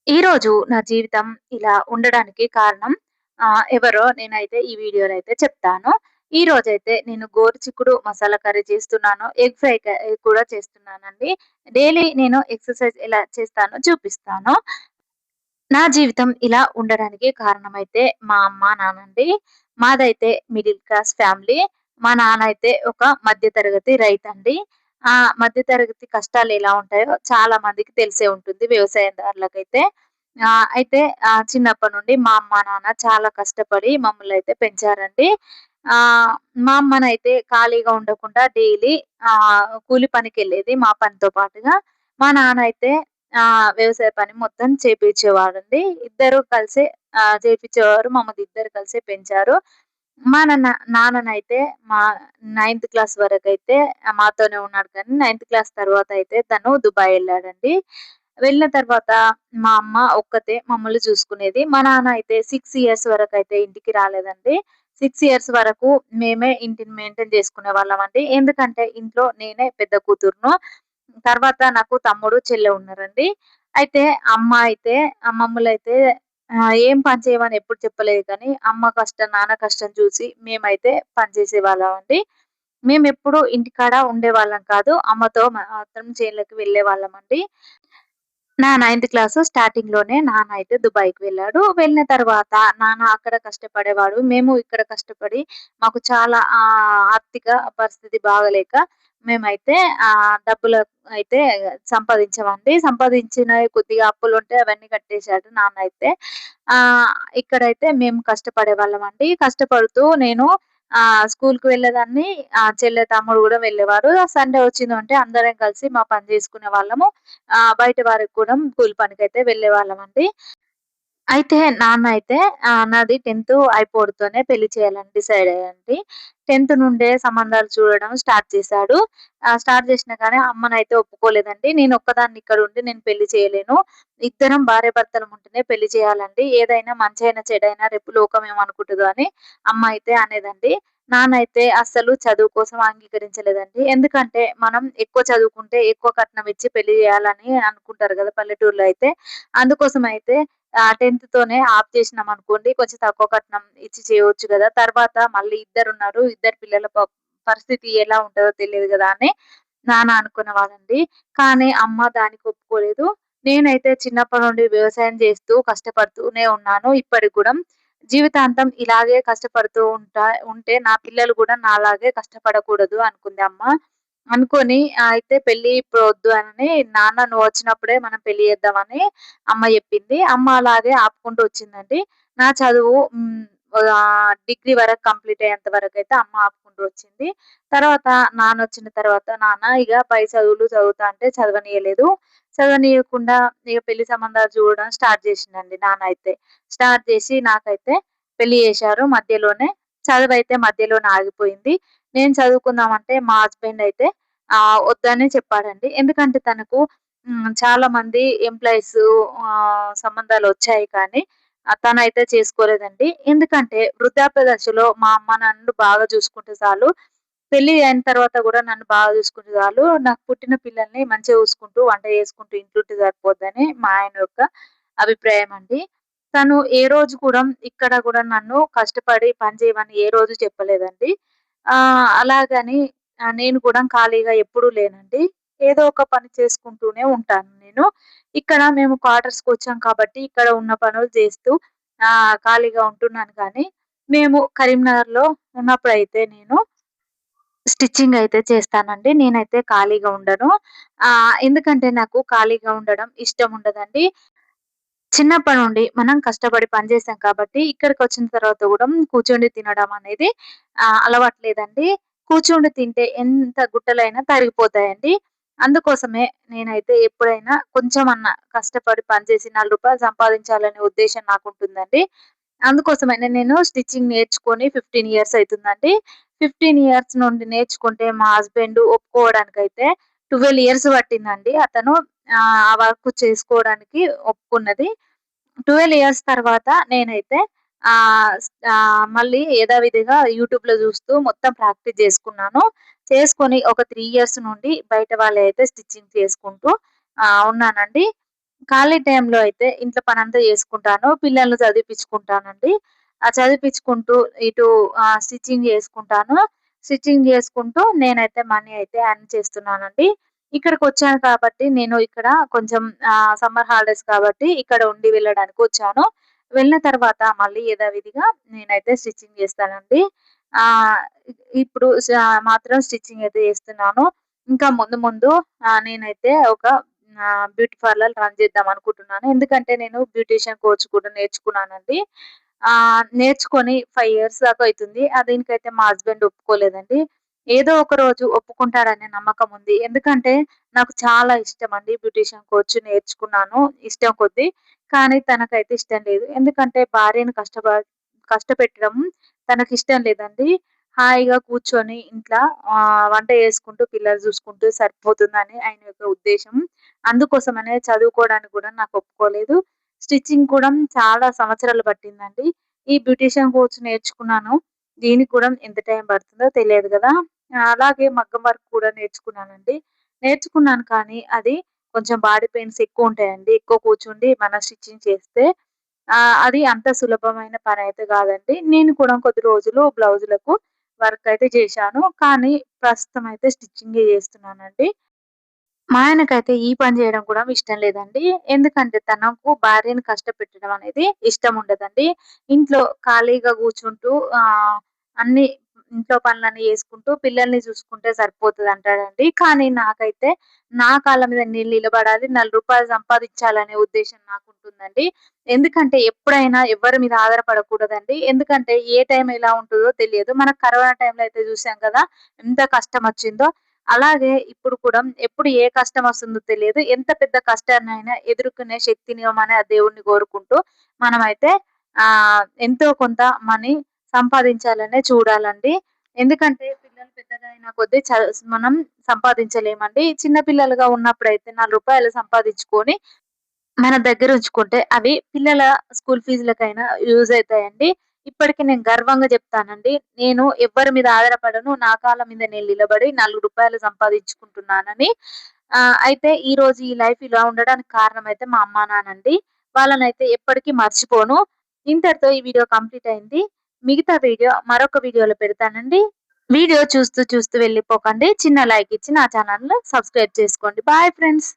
ఈరోజు నా జీవితం ఇలా ఉండడానికి కారణం ఎవరో నేనైతే ఈ వీడియోలో అయితే చెప్తాను. ఈరోజైతే నేను గోరుచిక్కుడు మసాలా కర్రీ చేస్తున్నాను. ఎగ్ ఫ్రై కూడా చేస్తున్నానండి. డైలీ నేను ఎక్సర్‌సైజ్ ఎలా చేస్తానో చూపిస్తాను. నా జీవితం ఇలా ఉండడానికి కారణమైతే మా అమ్మ, నాన్నండి. మాదైతే మిడిల్ క్లాస్ ఫ్యామిలీ. మా నాన్న అయితే ఒక మధ్య తరగతి రైతండి. మధ్య తరగతి కష్టాలు ఎలా ఉంటాయో చాలా మందికి తెలిసే ఉంటుంది వ్యవసాయదారులకైతే. అయితే చిన్నప్పటి నుండి మా అమ్మ, నాన్న చాలా కష్టపడి మమ్మల్నయితే పెంచారండి. మా అమ్మనైతే ఖాళీగా ఉండకుండా డైలీ కూలి పనికెళ్ళేది మా పనితో పాటుగా. మా నాన్న అయితే వ్యవసాయ పని మొత్తం చేపిచ్చేవాడండి. ఇద్దరు కలిసే చేపిచ్చేవారు. మమ్మల్ని ఇద్దరు కలిసే పెంచారు. మా నాన్ననైతే మా నైన్త్ క్లాస్ వరకైతే మాతోనే ఉన్నాడు కానీ, నైన్త్ క్లాస్ తర్వాతయితే తను దుబాయ్ ఎళ్ళాడండి. వెళ్ళిన తర్వాత మా అమ్మ ఒక్కతే మమ్మల్ని చూసుకునేది. మా నాన్న అయితే 6 ఇయర్స్ వరకైతే ఇంటికి రాలేదండి. 6 ఇయర్స్ వరకు మేమే ఇంటిని మెయింటైన్ చేసుకునేవాళ్ళమండి. ఎందుకంటే ఇంట్లో నేనే పెద్ద కూతురును. తర్వాత నాకు తమ్ముడు, చెల్లె ఉన్నారండి. అయితే అమ్మ అయితే మమ్మలైతే ఏం పని చేయమని ఎప్పుడు చెప్పలేదు కానీ, అమ్మ కష్టం, నాన్న కష్టం చూసి మేమైతే పని చేసేవాళ్ళమండి. మేమెప్పుడు ఇంటికాడ ఉండేవాళ్ళం కాదు. అమ్మతో మాత్రం చేన్లకి వెళ్ళేవాళ్ళమండి. నా నైన్త్ క్లాసు స్టార్టింగ్‌లోనే నాన్న అయితే దుబాయ్‌కి వెళ్ళాడు. వెళ్ళిన తర్వాత నాన్న అక్కడ కష్టపడేవాడు. మేము ఇక్కడ కష్టపడి మాకు చాలా ఆర్థిక పరిస్థితి బాగాలేక మేమైతే డబ్బులు అయితే సంపాదించామండి. సంపాదించినయి కొద్దిగా అప్పులుంటే అవన్నీ కట్టేసాడు నాన్న అయితే. ఇక్కడైతే మేము కష్టపడేవాళ్ళమండి. కష్టపడుతూ నేను స్కూలుకి వెళ్ళేదాన్ని. చెల్లె, తమ్ముడు గూడా వెళ్ళేవారు. సండే వచ్చిందంటే అందరం కలిసి మా పని జేసుకునేవాళ్ళము. బయట వారికి కూడా కూలి పనికైతే వెళ్ళేవాళ్ళమండి. అయితే నాన్న అయితే నాది 10థ్ అయిపోడుతోనే పెళ్లి చేయాలని డిసైడ్ అయ్యారండి. 10థ్ నుండే సంబంధాలు చూడడం స్టార్ట్ చేశాడు. స్టార్ట్ చేసినా కానీ అమ్మనైతే ఒప్పుకోలేదండి. నేనొక్కదాన్ని ఇక్కడుండి నేను పెళ్లి చేయలేను. ఇద్దరం భార్యాభర్తలం ఉంటేనే పెళ్లి చేయాలండి. ఏదైనా మంచైనా, చెడైనా రేపు లోకం ఏమనుకుంటదో అని అమ్మ అయితే అనేదండి. నాన్న అయితే అస్సలు చదువు కోసం అంగీకరించలేదండి. ఎందుకంటే మనం ఎక్కువ చదువుకుంటే ఎక్కువ కట్నం ఇచ్చి పెళ్లి చేయాలని అనుకుంటారు గదా! పల్లెటూరులో అయితే. అందుకోసమైతే 10థ్‌తోనే ఆప్ చేసినామనుకోండి కొంచెం తక్కువ కట్నం ఇచ్చి చేయొచ్చు గదా! తర్వాత మళ్ళీ ఇద్దరున్నారు. ఇద్దరు పిల్లల పరిస్థితి ఎలా ఉంటదో తెలియదు గదా! అని నాన్న అనుకునేవాడండి. కానీ అమ్మ దానికి ఒప్పుకోలేదు. నేనైతే చిన్నప్పటి నుండి వ్యవసాయం చేస్తూ కష్టపడుతూనే ఉన్నాను. ఇప్పటికి గూడా జీవితాంతం ఇలాగే కష్టపడుతూ ఉంటే నా పిల్లలు గూడా నాలాగే కష్టపడకూడదు అనుకుంది అమ్మ. అనుకోని అయితే పెళ్లి ఇప్పుడు వద్దు అని నాన్న నువ్వొచ్చినప్పుడే మనం పెళ్లి చేద్దామని అమ్మ జెప్పింది. అమ్మ అలాగే ఆపుకుంటూ వచ్చిందండి. నా చదువు డిగ్రీ వరకు కంప్లీట్ అయ్యేంత వరకైతే అమ్మ ఆపుకుంటూ వచ్చింది. తర్వాత నాన్నొచ్చిన తర్వాత నాన్న ఇగ పై చదువులు చదువుతా అంటే చదవనీయలేదు. చదవనీయకుండా ఇగ పెళ్లి సంబంధాలు చూడడం స్టార్ట్ చేసిండండి నాన్న అయితే. స్టార్ట్ చేసి నాకైతే పెళ్లి చేశారు మధ్యలోనే. చదువైతే మధ్యలోనే ఆగిపోయింది. నేను చదువుకుందామంటే మా హస్బెండ్ అయితే వద్దనే చెప్పాడండి. ఎందుకంటే తనకు చాలా మంది ఎంప్లాయీస్ సంబంధాలొచ్చాయి కానీ తనైతే చేసుకోలేదండి. ఎందుకంటే వృద్ధాప్య దశలో మా అమ్మ నన్ను బాగా చూసుకుంటే చాలు. పెళ్లి అయిన తర్వాత గూడా నన్ను బాగా చూసుకుంటే చాలు. నాకు పుట్టిన పిల్లల్ని మంచిగా చూసుకుంటూ, వంట చేసుకుంటూ ఇంట్లుంటే సరిపోద్దని మా ఆయన యొక్క అభిప్రాయం అండి. తను ఏ రోజు కూడా ఇక్కడ గూడా నన్ను కష్టపడి పని చేయమని ఏ రోజు చెప్పలేదండి. అలాగని నేను కూడా ఖాళీగా ఎప్పుడూ లేనండి. ఏదో ఒక పని చేసుకుంటూనే ఉంటాను నేను. ఇక్కడ మేము క్వార్టర్స్‌కొచ్చాం కాబట్టి ఇక్కడ ఉన్న పనులు చేస్తూ ఖాళీగా ఉంటున్నాను కానీ, మేము కరీంనగర్‌లో ఉన్నప్పుడైతే నేను స్టిచ్చింగ్ అయితే చేస్తానండి. నేనైతే ఖాళీగా ఉండను. ఎందుకంటే నాకు ఖాళీగా ఉండడం ఇష్టం ఉండదండి. చిన్నప్పటి నుండి మనం కష్టపడి పని చేసాం కాబట్టి, ఇక్కడికొచ్చిన తర్వాత గూడా కూర్చొని తినడం అనేది అలవాట్లేదండి. కూర్చొని తింటే ఎంత గుట్టలైనా కరిగిపోతాయండి. అందుకోసమే నేనైతే ఎప్పుడైనా కొంచెమన్నా కష్టపడి పని చేసి రూ. 4 సంపాదించాలనే ఉద్దేశ్యం నాకుంటుందండి. అందుకోసమనే నేను స్టిచ్చింగ్ నేర్చుకొని 15 ఇయర్స్ అయితుందండి. 15 ఇయర్స్ నుండి నేర్చుకుంటే మా హస్బెండ్ ఒప్పుకోవడానికైతే 12 ఇయర్స్ పట్టిందండి. అతను ఆ వర్క్ చేసుకోవడానికి ఒప్పుకున్నది. 12 ఇయర్స్ తర్వాత నేనైతే మళ్ళీ యథావిధిగా యూట్యూబ్‌లో చూస్తూ మొత్తం ప్రాక్టీస్ చేసుకున్నాను. చేసుకొని ఒక 3 ఇయర్స్ నుండి బయట వాళ్ళయి అయితే స్టిచ్చింగ్ చేసుకుంటూ ఉన్నానండి. ఖాళీ టైంలో అయితే ఇంట్లో పనంతా చేసుకుంటాను. పిల్లల్ని చదివిపిచ్చుకుంటానండి. చదివిపిచ్చుకుంటూ ఇటు స్టిచ్చింగ్ చేసుకుంటాను. స్టిచ్చింగ్ చేసుకుంటూ నేనైతే మనీ అయితే ఎర్న్ చేస్తున్నానండి. ఇక్కడికొచ్చాను కాబట్టి నేను ఇక్కడ కొంచెం సమ్మర్ హాలిడేస్ కాబట్టి ఇక్కడ ఉండి వెళ్ళడానికి వచ్చాను. వెళ్ళిన తర్వాత మళ్ళీ యథావిధిగా నేనైతే స్టిచ్చింగ్ చేస్తానండి. ఆహ్, ఇప్పుడు మాత్రం స్టిచ్చింగ్ అయితే చేస్తున్నాను. ఇంకా ముందు ముందు నేనైతే ఒక బ్యూటీ పార్లర్ రన్ చేద్దాం అనుకుంటున్నాను. ఎందుకంటే నేను బ్యూటీషియన్ కోర్స్ కూడా నేర్చుకున్నానండి. నేర్చుకొని 5 ఇయర్స్ దాకా అయితుంది. దీనికైతే మా హస్బెండ్ ఒప్పుకోలేదండి. ఏదో ఒక రోజు ఒప్పుకుంటాడనే నమ్మకం ఉంది. ఎందుకంటే నాకు చాలా ఇష్టమండి బ్యూటీషియన్ కోర్స్ నేర్చుకున్నాను ఇష్టం కొద్దీ. కానీ తనకైతే ఇష్టం లేదు. ఎందుకంటే భార్యను కష్టపెట్టడం తనకిష్టం లేదండి. హాయిగా కూర్చొని ఇంట్ల వంట చేసుకుంటూ, పిల్లలు చూసుకుంటూ సరిపోతుందని ఆయన యొక్క ఉద్దేశం. అందుకోసమనే చదువుకోవడానికి కూడా నాకు ఒప్పుకోలేదు. స్టిచ్చింగ్ కూడా చాలా సంవత్సరాలు పట్టిందండి. ఈ బ్యూటీషియన్ కోర్స్ నేర్చుకున్నాను. దీనికి కూడా ఎంత టైం పడుతుందో తెలియదు గదా! అలాగే మగ్గం వర్క్ కూడా నేర్చుకున్నానండి. నేర్చుకున్నాను కానీ అది కొంచెం బాడీ పెయిన్స్ ఎక్కువుంటాయండి. ఎక్కువ కూర్చుండి మనం స్టిచ్చింగ్ చేస్తే. అది అంత సులభమైన పనైతే గాదండి. నేను కూడా కొద్ది రోజులు బ్లౌజులకు వర్క్ అయితే చేశాను. కానీ ప్రస్తుతం అయితే స్టిచ్చింగే చేస్తున్నానండి. మా ఆయనకైతే ఈ పని జేయడం కూడా ఇష్టం లేదండి. ఎందుకంటే తనకు భార్యని కష్టపెట్టడం అనేది ఇష్టం ఉండదండి. ఇంట్లో ఖాళీగా కూర్చుంటూ అన్ని ఇంట్లో పనులన్నీ చేసుకుంటూ పిల్లల్ని చూసుకుంటే సరిపోతదంటాడండి. కానీ నాకైతే నా కాళ్ళ మీద నేను నిలబడాలి. రూ. 4 సంపాదించాలనే ఉద్దేశ్యం నాకుంటుందండి. ఎందుకంటే ఎప్పుడైనా ఎవ్వరి మీద ఆధారపడకూడదండి. ఎందుకంటే ఏ టైం ఎలా ఉంటదో తెలియదు. మనకు కరోనా టైంలో అయితే చూసాం కదా! ఎంత కష్టమొచ్చిందో. అలాగే ఇప్పుడు కూడా ఎప్పుడు ఏ కష్టం వస్తుందో తెలియదు. ఎంత పెద్ద కష్టాన్నైనా ఎదుర్కొనే శక్తినివ్వమని ఆ దేవుడిని కోరుకుంటూ మనమైతే ఎంతో కొంత మనీ సంపాదించాలనే చూడాలండి. ఎందుకంటే పిల్లలు పెద్దగయిన కొద్దీ మనం సంపాదించలేమండి. చిన్న పిల్లలుగా ఉన్నప్పుడైతే రూ. 4 సంపాదించుకొని మన దగ్గర ఉంచుకుంటే అవి పిల్లల స్కూల్ ఫీజులకైనా యూజ్ అయితాయండి. ఇప్పటికి నేను గర్వంగా చెప్తానండి. నేను ఎవ్వరి మీద ఆధారపడను. నా కాళ్ళ మీద నేను నిలబడి రూ. 4 సంపాదించుకుంటున్నానని. అయితే ఈరోజు ఈ లైఫ్ ఇలా ఉండడానికి కారణమైతే మా అమ్మా, నాన్నండి. వాళ్ళనైతే ఎప్పటికీ మర్చిపోను. ఇంతటితో ఈ వీడియో కంప్లీట్ అయింది. మిగతా వీడియో మరొక వీడియోలో పెడతానండి. వీడియో చూస్తూ చూస్తూ వెళ్ళిపోకండి. చిన్న లైక్ ఇచ్చి నా ఛానెల్‌ని సబ్స్క్రైబ్ చేసుకోండి. Bye friends.